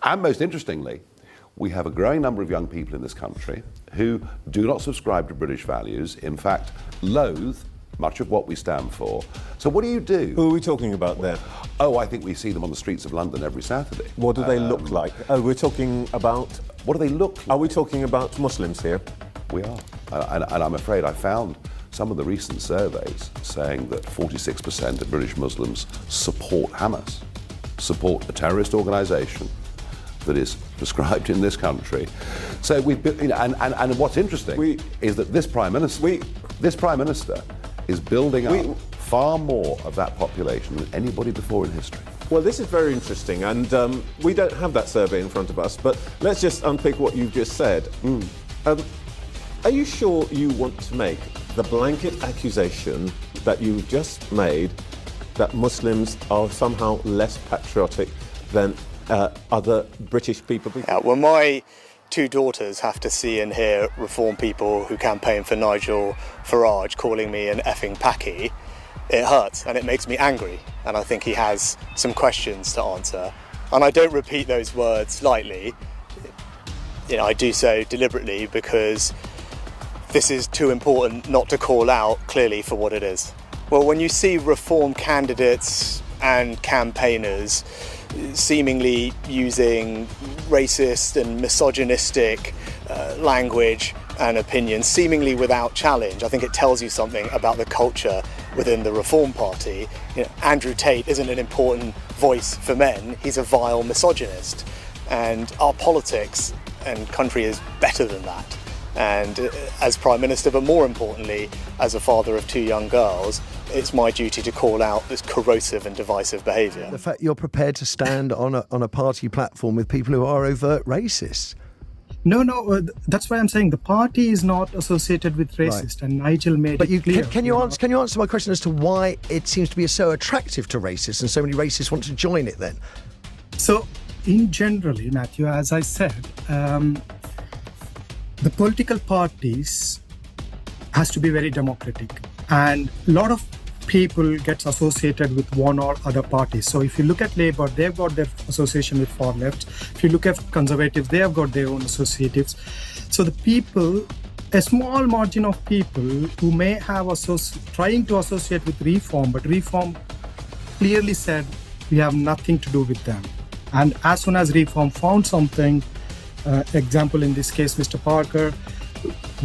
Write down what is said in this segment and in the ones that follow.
And most interestingly, we have a growing number of young people in this country who do not subscribe to British values, in fact, loathe much of what we stand for. So what do you do? Who are we talking about there? Oh, I think we see them on the streets of London every Saturday. What do they look like? Oh, we're talking about... What do they look like? Are we talking about Muslims here? We are. And I'm afraid I found some of the recent surveys saying that 46% of British Muslims support Hamas, support a terrorist organisation that is prescribed in this country. So we've, and what's interesting is that this Prime Minister is building up far more of that population than anybody before in history. Well, this is very interesting, and we don't have that survey in front of us, but let's just unpick what you've just said. Are you sure you want to make the blanket accusation that you've just made that Muslims are somehow less patriotic than other British people? Yeah, well, my two daughters have to see and hear reform people who campaign for Nigel Farage calling me an effing packy. It hurts and it makes me angry, and I think he has some questions to answer. And I don't repeat those words lightly. You know, I do so deliberately because this is too important not to call out clearly for what it is. Well, when you see reform candidates and campaigners seemingly using racist and misogynistic language and opinions, seemingly without challenge, I think it tells you something about the culture within the Reform Party. You know, Andrew Tate isn't an important voice for men, he's a vile misogynist. And our politics and country is better than that. And as Prime Minister, but more importantly, as a father of two young girls, it's my duty to call out this corrosive and divisive behaviour. The fact you're prepared to stand on a party platform with people who are overt racists. No, that's why I'm saying the party is not associated with racist, and Nigel made it clear. Can you answer my question as to why it seems to be so attractive to racists and so many racists want to join it then? So, in generally, Matthew, as I said, the political parties has to be very democratic, and a lot of people get associated with one or other party. So if you look at Labour, they've got their association with far left. If you look at Conservatives, they have got their own associatives. So the people, a small margin of people who may have trying to associate with Reform, but Reform clearly said we have nothing to do with them. And as soon as Reform found something, example in this case, Mr. Parker,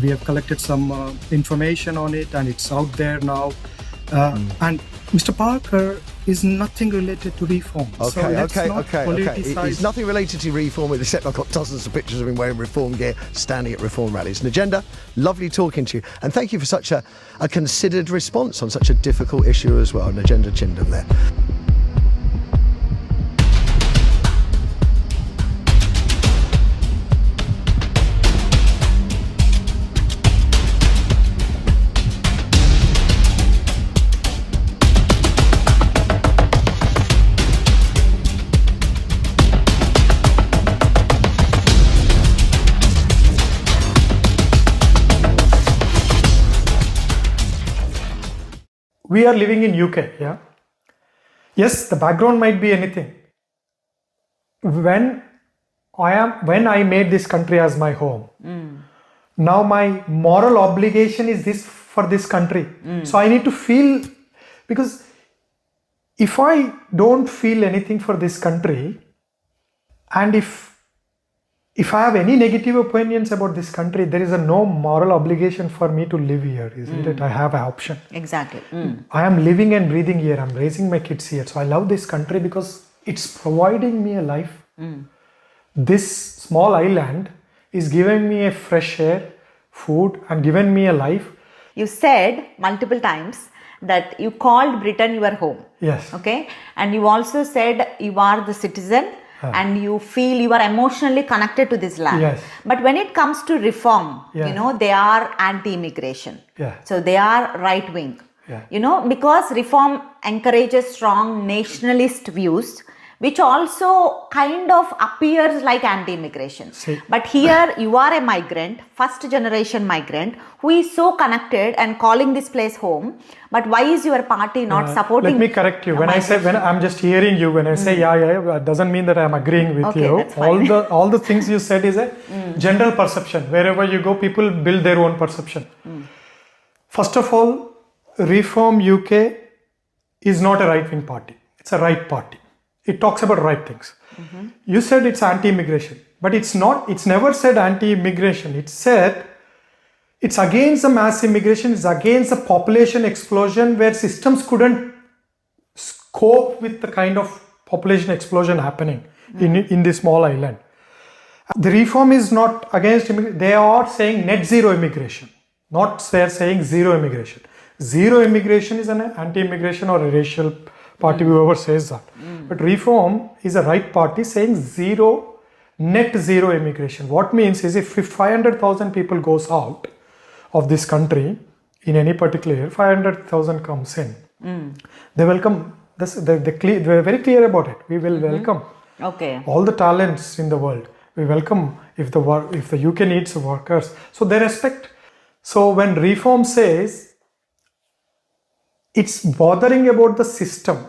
we have collected some information on it and it's out there now. And Mr. Parker is nothing related to Reform. Okay. He's nothing related to Reform, except I've got dozens of pictures of him wearing Reform gear, standing at Reform rallies. Najenda, lovely talking to you. And thank you for such a considered response on such a difficult issue as well. Najenda Chindam there. We are living in UK, yeah? Yes, the background might be anything. When I made this country as my home, now my moral obligation is this for this country. So I need to feel, because if I don't feel anything for this country, and if I have any negative opinions about this country, there is no moral obligation for me to live here, isn't it? I have an option. Exactly. I am living and breathing here. I'm raising my kids here. So I love this country because it's providing me a life. This small island is giving me a fresh air, food, and giving me a life. You said multiple times that you called Britain your home. Yes. Okay. And you also said you are the citizen. And you feel you are emotionally connected to this land. Yes. But when it comes to Reform, Yeah. they are anti-immigration. Yeah. So they are right-wing. Yeah. Because Reform encourages strong nationalist views, which also kind of appears like anti-immigration. But here you are a migrant, first generation migrant, who is so connected and calling this place home. But why is your party not supporting? Let me correct you. When I'm just hearing you, when I say yeah, it doesn't mean that I'm agreeing with you. That's fine. All the things you said is a general perception. Wherever you go, people build their own perception. First of all, Reform UK is not a right-wing party. It's a right party. It talks about right things. You said it's anti-immigration, but it's not. It's never said anti-immigration. It said it's against the mass immigration. It's against the population explosion where systems couldn't cope with the kind of population explosion happening in this small island. The reform is not against immigration. They are saying net zero immigration. Not they're saying zero immigration. Zero immigration is an anti-immigration or a racial party, whoever says that. But Reform is a right party saying net zero immigration. What means is if 500,000 people goes out of this country in any particular year, 500,000 comes in. They welcome, they're very clear about it. We will welcome all the talents in the world. We welcome if the UK needs workers. So they respect. So when Reform says, it's bothering about the system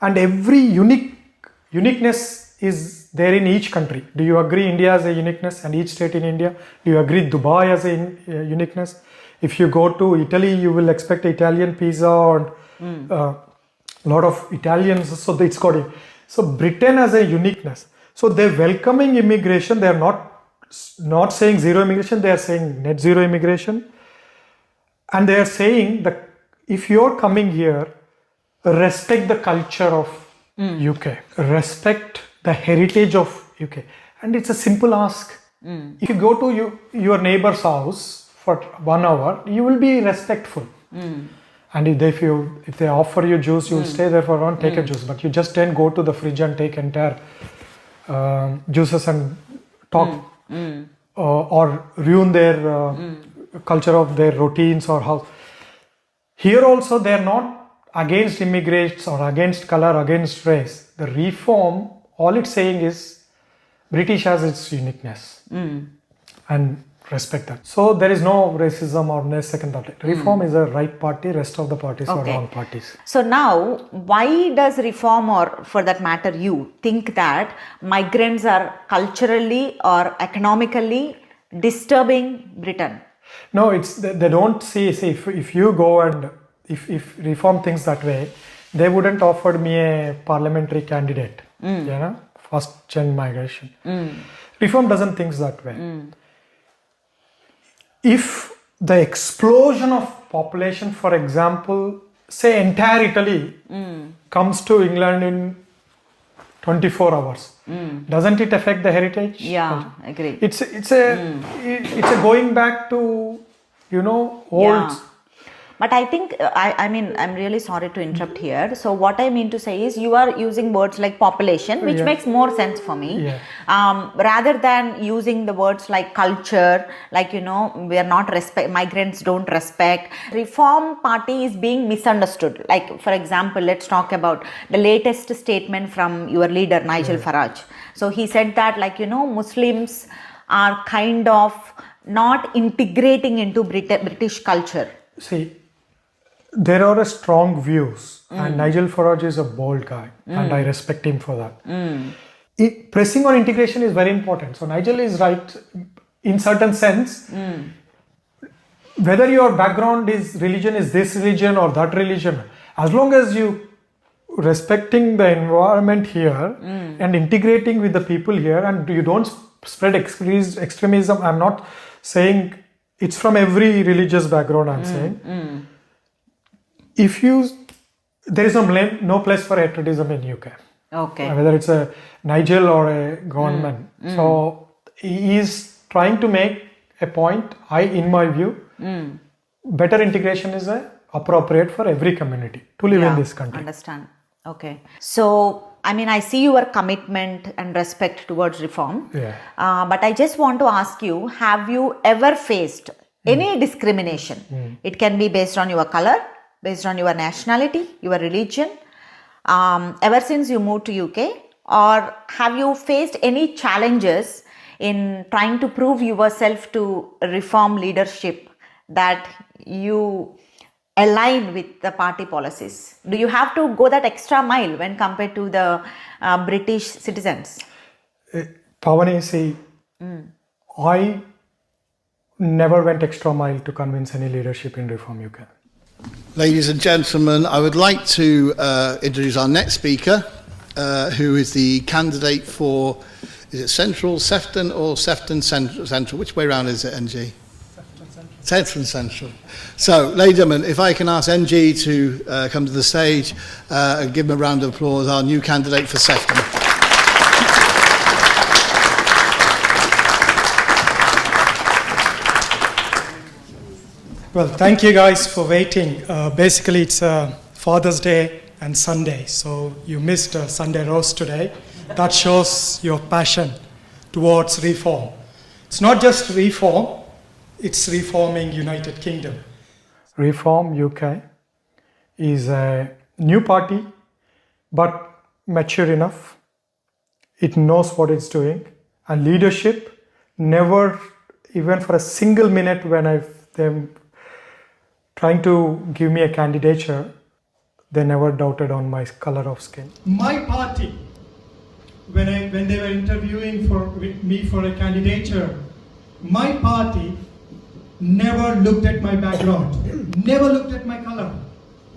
and every uniqueness is there in each country. Do you agree India has a uniqueness and each state in India? Do you agree Dubai has a uniqueness? If you go to Italy, you will expect Italian pizza or a lot of Italians. So it's got it. So Britain has a uniqueness. So they're welcoming immigration. They're not saying zero immigration. They are saying net zero immigration. And they are saying that if you're coming here, respect the culture of UK, respect the heritage of UK. And it's a simple ask. If you go to your neighbor's house for 1 hour, you will be respectful. And if they offer you juice, you will stay there for around, take a juice. But you just don't go to the fridge and take entire juices and talk or ruin their culture of their routines or house. Here also they are not against immigrants or against color, against race. The Reform, all it's saying is British has its uniqueness and respect that. So there is no racism or no second thought. Reform is a right party, rest of the parties are wrong parties. So now, why does Reform, or for that matter you, think that migrants are culturally or economically disturbing Britain? No, they don't see if you go and if Reform thinks that way, they wouldn't offer me a parliamentary candidate, first gen migration. Reform doesn't think that way. If the explosion of population, for example, say entire Italy comes to England in 24 hours, doesn't it affect the heritage? Yeah, agree. It's a going back to old. But I think, I'm really sorry to interrupt here. So what I mean to say is you are using words like population, which makes more sense for me. Rather than using the words like culture, like, we are not migrants don't respect. Reform Party is being misunderstood. Like, for example, let's talk about the latest statement from your leader, Nigel Farage. So he said that, Muslims are kind of not integrating into British culture. See, there are strong views and Nigel Farage is a bold guy and I respect him for that. Pressing on integration is very important. So Nigel is right in certain sense. Whether your background religion is this religion or that religion, as long as you respecting the environment here and integrating with the people here and you don't spread extremism. I'm not saying it's from every religious background, I'm saying. There is no place for patriotism in UK. Whether it's a Nigel or a government. So he is trying to make a point, in my view, better integration is appropriate for every community to live in this country. Understand. Okay. So, I see your commitment and respect towards reform. But I just want to ask you, have you ever faced any discrimination? It can be based on your color, based on your nationality, your religion, ever since you moved to UK, or have you faced any challenges in trying to prove yourself to reform leadership that you align with the party policies? Do you have to go that extra mile when compared to the British citizens? Pavani, see, I never went extra mile to convince any leadership in Reform UK. Ladies and gentlemen, I would like to introduce our next speaker, who is the candidate for, is it Central Sefton or Sefton Central? Which way round is it, NG? Sefton Central. So, ladies and gentlemen, if I can ask NG to come to the stage and give him a round of applause, our new candidate for Sefton. Well, thank you guys for waiting. Basically, it's Father's Day and Sunday, so you missed Sunday roast today. That shows your passion towards reform. It's not just reform, it's reforming United Kingdom. Reform UK is a new party, but mature enough. It knows what it's doing, and leadership never, even for a single minute when them trying to give me a candidature, they never doubted on my color of skin. My party, when they were interviewing with me for a candidature, my party never looked at my background, never looked at my color.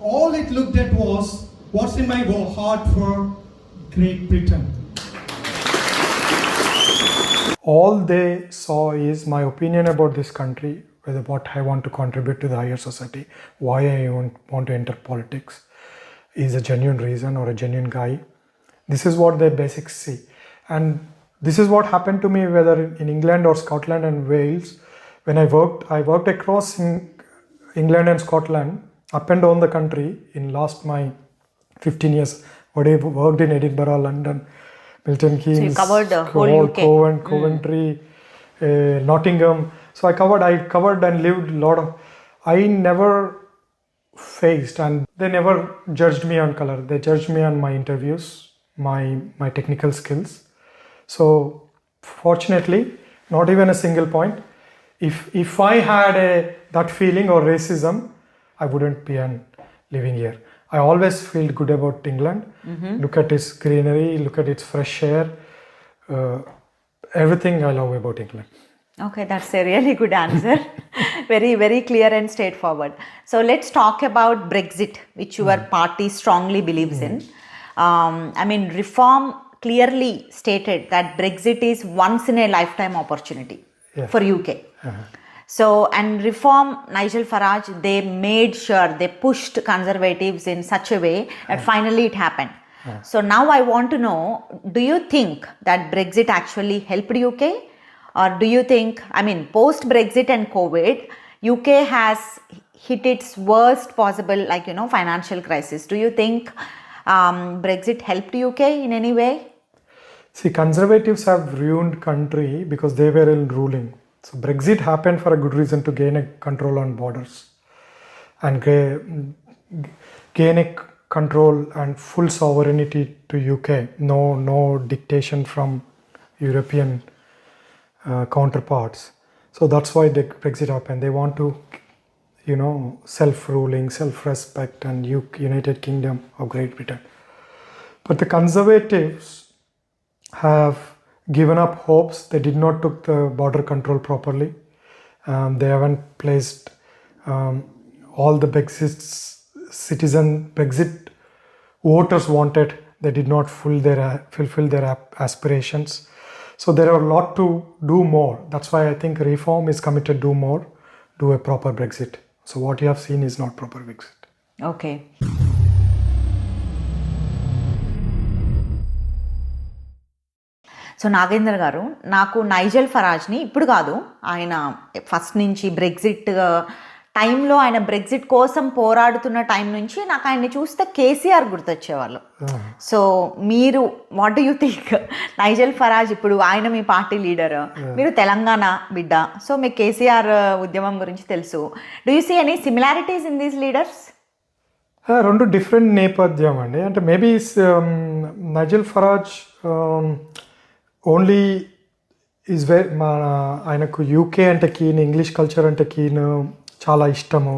All it looked at was what's in my heart for Great Britain. All they saw is my opinion about this country, whether what I want to contribute to the higher society, why I want to enter politics, is a genuine reason or a genuine guy. This is what their basics see. And this is what happened to me whether in England or Scotland and Wales. When I worked across in England and Scotland, up and down the country in last my 15 years. What I worked in Edinburgh, London, Milton Keynes, So you covered the whole UK. Coventry, Nottingham. So I covered and lived a lot of. I never faced, and they never judged me on color. They judged me on my interviews, my technical skills. So fortunately, not even a single point. If I had that feeling or racism, I wouldn't be living here. I always feel good about England. Look at its greenery, look at its fresh air. Everything I love about England. Okay, that's a really good answer. Very, very clear and straightforward. So let's talk about Brexit, which your party strongly believes in. I mean, Reform clearly stated that Brexit is once in a lifetime opportunity for UK. So, and Reform, Nigel Farage, they made sure they pushed Conservatives in such a way that finally it happened. So now I want to know, do you think that Brexit actually helped UK? Or do you think, I mean, post-Brexit and COVID, UK has hit its worst possible, financial crisis. Do you think Brexit helped UK in any way? See, Conservatives have ruined country because they were in ruling. So Brexit happened for a good reason, to gain a control on borders and gain a control and full sovereignty to UK. No dictation from European counterparts. So that's why the Brexit happened. They want to, self-ruling, self-respect, and United Kingdom of Great Britain. But the Conservatives have given up hopes. They did not took the border control properly. They haven't placed all the Brexit voters wanted. They did not fulfill their aspirations. So there are a lot to do more. That's why I think Reform is committed to do more, do a proper Brexit. So what you have seen is not proper Brexit. Okay. So Nagendra గారు, నాకు నైజల్ ఫరాజ్ని ఇప్పుడు కాదు, ఆయన first నుంచి Brexit టైంలో, ఆయన Brexit కోసం పోరాడుతున్న టైం నుంచి నాకు ఆయన్ని చూస్తే కేసీఆర్ గుర్తొచ్చేవాళ్ళు. సో మీరు what do you think? Nigel Farage ఇప్పుడు ఆయన మీ పార్టీ లీడర్, మీరు తెలంగాణ బిడ్డ, సో మీకు కేసీఆర్ ఉద్యమం గురించి తెలుసు. Do you see any similarities in these leaders? రెండు డిఫరెంట్ నేపథ్యం అండి. అంటే maybe Nigel Farage only is very ఆయనకు యూకే అంటే కీన్, ఇంగ్లీష్ కల్చర్ అంటే కీన్, చాలా ఇష్టము.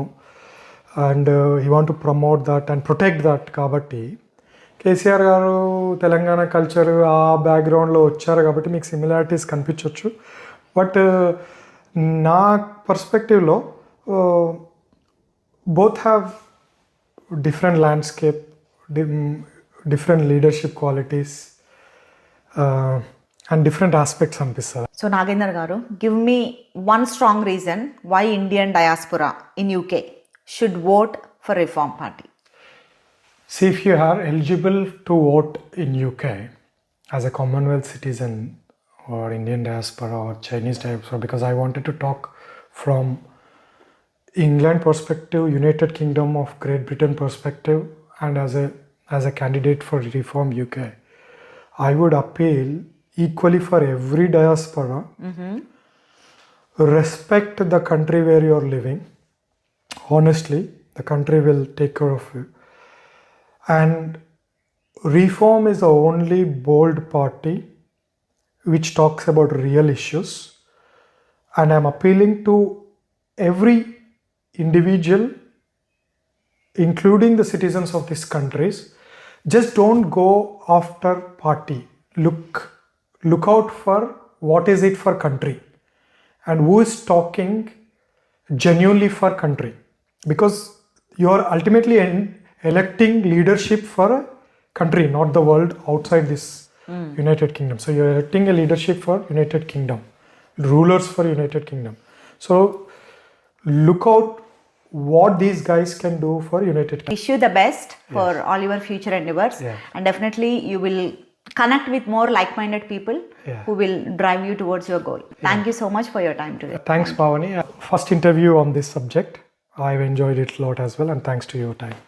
And he want to promote that and protect that. కాబట్టి కేసీఆర్ గారు తెలంగాణ కల్చర్ ఆ బ్యాక్గ్రౌండ్లో వచ్చారు కాబట్టి మీకు సిమిలారిటీస్ కనిపించవచ్చు. బట్ నా పర్స్పెక్టివ్లో both have different landscape, different leadership qualities and different aspects అనిపిస్తుంది. So Nagendra garu, give me one strong reason why Indian diaspora in UK should vote for Reform Party. See, if you are eligible to vote in UK as a Commonwealth citizen or Indian diaspora or Chinese diaspora, because I wanted to talk from England perspective, United Kingdom of Great Britain perspective, and as a candidate for Reform UK, I would appeal equally for every diaspora. Respect the country where you are living. Honestly, the country will take care of you. And Reform is the only bold party which talks about real issues. And I'm appealing to every individual, including the citizens of these countries. Just don't go after party. Look out for what is it for country and who is talking genuinely for country, because you are ultimately electing leadership for a country, not the world outside this United Kingdom. So you are electing a leadership for United Kingdom, rulers for United Kingdom. So look out what these guys can do for United Kingdom. Wish you the best for all your future endeavors. And definitely you will connect with more like-minded people who will drive you towards your goal. Thank you so much for your time today. Thanks, Pavani. First interview on this subject. I've enjoyed it a lot as well, and thanks to your time.